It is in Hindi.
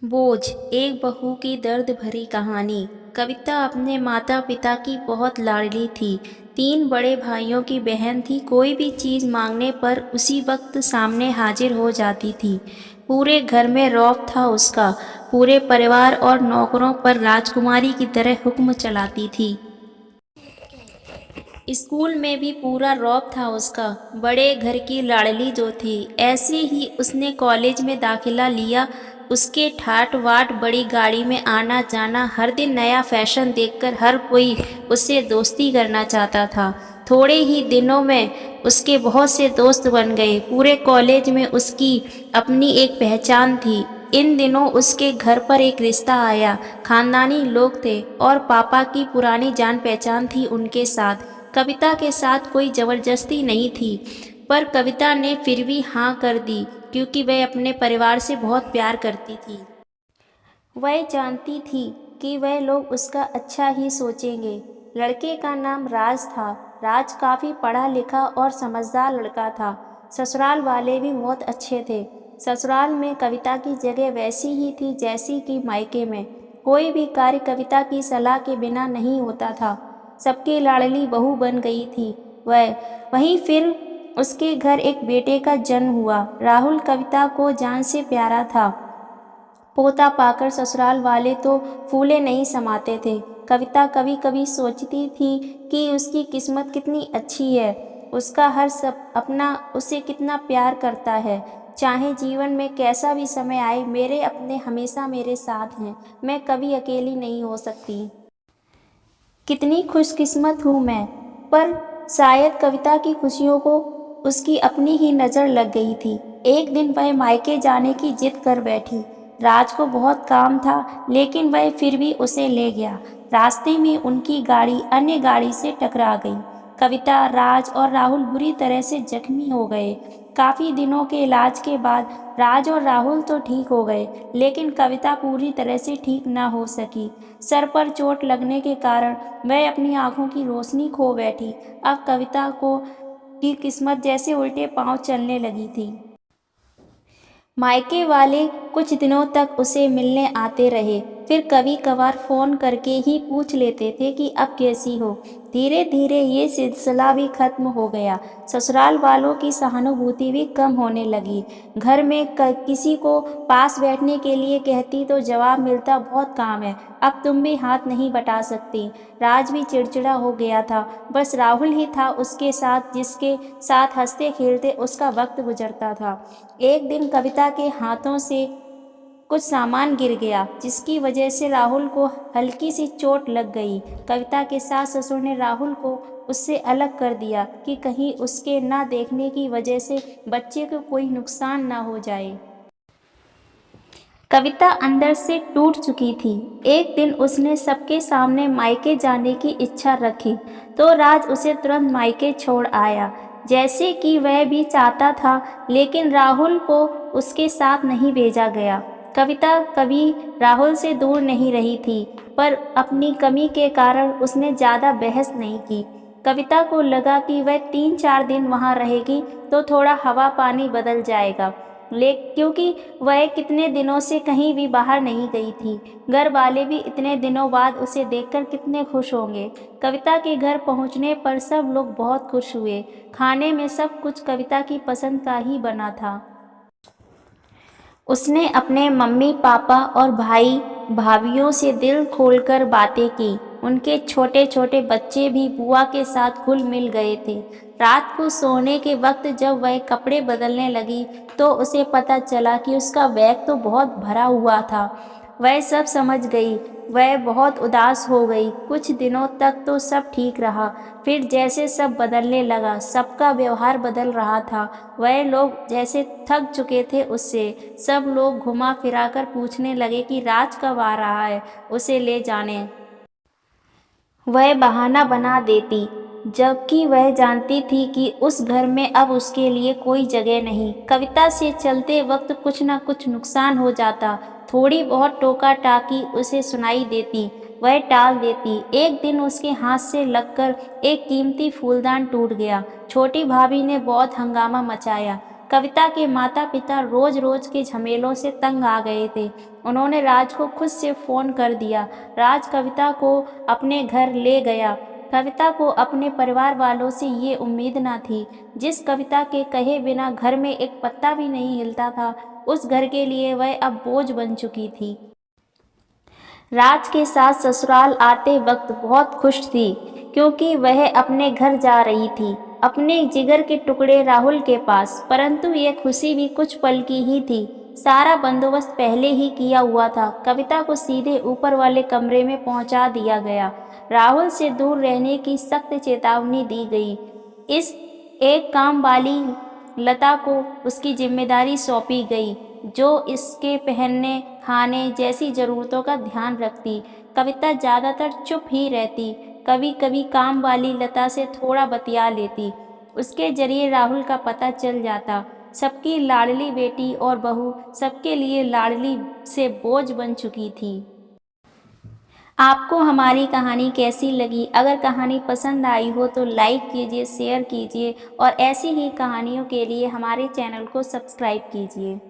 बोझ एक बहू की दर्द भरी कहानी। कविता अपने माता पिता की बहुत लाडली थी। 3 बड़े भाइयों की बहन थी। कोई भी चीज़ मांगने पर उसी वक्त सामने हाजिर हो जाती थी। पूरे घर में रौब था उसका। पूरे परिवार और नौकरों पर राजकुमारी की तरह हुक्म चलाती थी। स्कूल में भी पूरा रौब था उसका। बड़े घर की लाडली जो थी। ऐसे ही उसने कॉलेज में दाखिला लिया। उसके ठाट बाट बड़ी गाड़ी में आना जाना, हर दिन नया फैशन देखकर हर कोई उससे दोस्ती करना चाहता था। थोड़े ही दिनों में उसके बहुत से दोस्त बन गए। पूरे कॉलेज में उसकी अपनी एक पहचान थी। इन दिनों उसके घर पर एक रिश्ता आया। खानदानी लोग थे और पापा की पुरानी जान पहचान थी उनके साथ। कविता के साथ कोई ज़बरदस्ती नहीं थी, पर कविता ने फिर भी हाँ कर दी, क्योंकि वह अपने परिवार से बहुत प्यार करती थी। वह जानती थी कि वह लोग उसका अच्छा ही सोचेंगे। लड़के का नाम राज था। राज काफ़ी पढ़ा लिखा और समझदार लड़का था। ससुराल वाले भी बहुत अच्छे थे। ससुराल में कविता की जगह वैसी ही थी जैसी कि मायके में। कोई भी कार्य कविता की सलाह के बिना नहीं होता था। सबकी लाडली बहू बन गई थी वह। वहीं फिर उसके घर एक बेटे का जन्म हुआ। राहुल कविता को जान से प्यारा था। पोता पाकर ससुराल वाले तो फूले नहीं समाते थे। कविता कभी कभी सोचती थी कि उसकी किस्मत कितनी अच्छी है। उसका हर सब अपना उसे कितना प्यार करता है। चाहे जीवन में कैसा भी समय आए, मेरे अपने हमेशा मेरे साथ हैं। मैं कभी अकेली नहीं हो सकती। कितनी खुशकिस्मत हूँ मैं। पर शायद कविता की खुशियों को उसकी अपनी ही नज़र लग गई थी। एक दिन वह मायके जाने की जिद कर बैठी। राज को बहुत काम था, लेकिन वह फिर भी उसे ले गया। रास्ते में उनकी गाड़ी अन्य गाड़ी से टकरा गई। कविता, राज और राहुल बुरी तरह से जख्मी हो गए। काफ़ी दिनों के इलाज के बाद राज और राहुल तो ठीक हो गए, लेकिन कविता पूरी तरह से ठीक न हो सकी। सर पर चोट लगने के कारण वह अपनी आंखों की रोशनी खो बैठी। अब कविता को की किस्मत जैसे उल्टे पांव चलने लगी थी। मायके वाले कुछ दिनों तक उसे मिलने आते रहे, फिर कभी कभार फ़ोन करके ही पूछ लेते थे कि अब कैसी हो। धीरे धीरे ये सिलसिला भी खत्म हो गया। ससुराल वालों की सहानुभूति भी कम होने लगी। घर में किसी को पास बैठने के लिए कहती तो जवाब मिलता, बहुत काम है, अब तुम भी हाथ नहीं बटा सकती। राज भी चिड़चिड़ा हो गया था। बस राहुल ही था उसके साथ, जिसके साथ हंसते खेलते उसका वक्त गुजरता था। एक दिन कविता के हाथों से कुछ सामान गिर गया, जिसकी वजह से राहुल को हल्की सी चोट लग गई। कविता के सास ससुर ने राहुल को उससे अलग कर दिया कि कहीं उसके ना देखने की वजह से बच्चे को कोई नुकसान ना हो जाए। कविता अंदर से टूट चुकी थी। एक दिन उसने सबके सामने मायके जाने की इच्छा रखी, तो राज उसे तुरंत मायके छोड़ आया, जैसे कि वह भी चाहता था, लेकिन राहुल को उसके साथ नहीं भेजा गया। कविता कभी राहुल से दूर नहीं रही थी, पर अपनी कमी के कारण उसने ज़्यादा बहस नहीं की। कविता को लगा कि वह 3-4 दिन वहाँ रहेगी तो थोड़ा हवा पानी बदल जाएगा, क्योंकि वह कितने दिनों से कहीं भी बाहर नहीं गई थी। घर वाले भी इतने दिनों बाद उसे देखकर कितने खुश होंगे। कविता के घर पहुंचने पर सब लोग बहुत खुश हुए। खाने में सब कुछ कविता की पसंद का ही बना था। उसने अपने मम्मी पापा और भाई भाभीियों से दिल खोलकर बातें की। उनके छोटे छोटे बच्चे भी बुआ के साथ घुल मिल गए थे। रात को सोने के वक्त जब वह कपड़े बदलने लगी, तो उसे पता चला कि उसका बैग तो बहुत भरा हुआ था। वह सब समझ गई। वह बहुत उदास हो गई। कुछ दिनों तक तो सब ठीक रहा, फिर जैसे सब बदलने लगा, सबका व्यवहार बदल रहा था। वह लोग जैसे थक चुके थे उससे। सब लोग घुमा फिराकर पूछने लगे कि राज कब आ रहा है, उसे ले जाने। वह बहाना बना देती, जबकि वह जानती थी कि उस घर में अब उसके लिए कोई जगह नहीं। कविता से चलते वक्त कुछ न कुछ नुकसान हो जाता। थोड़ी बहुत टोका टाकी उसे सुनाई देती, वह टाल देती। एक दिन उसके हाथ से लगकर एक कीमती फूलदान टूट गया। छोटी भाभी ने बहुत हंगामा मचाया। कविता के माता पिता रोज रोज के झमेलों से तंग आ गए थे। उन्होंने राज को खुद से फ़ोन कर दिया। राज कविता को अपने घर ले गया। कविता को अपने परिवार वालों से ये उम्मीद न थी। जिस कविता के कहे बिना घर में एक पत्ता भी नहीं हिलता था, उस घर के लिए वह अब बोझ बन चुकी थी। राज के साथ ससुराल आते वक्त बहुत खुश थी, क्योंकि वह अपने घर जा रही थी, अपने जिगर के टुकड़े राहुल के पास। परंतु यह खुशी भी कुछ पल की ही थी। सारा बंदोबस्त पहले ही किया हुआ था। कविता को सीधे ऊपर वाले कमरे में पहुंचा दिया गया। राहुल से दूर रहने की सख्त चेतावनी दी गई। इस एक काम वाली लता को उसकी जिम्मेदारी सौंपी गई, जो इसके पहनने खाने जैसी ज़रूरतों का ध्यान रखती। कविता ज़्यादातर चुप ही रहती, कभी कभी काम वाली लता से थोड़ा बतिया लेती। उसके जरिए राहुल का पता चल जाता। सबकी लाडली बेटी और बहू सबके लिए लाडली से बोझ बन चुकी थी। आपको हमारी कहानी कैसी लगी? अगर कहानी पसंद आई हो तो लाइक कीजिए, शेयर कीजिए और ऐसी ही कहानियों के लिए हमारे चैनल को सब्सक्राइब कीजिए।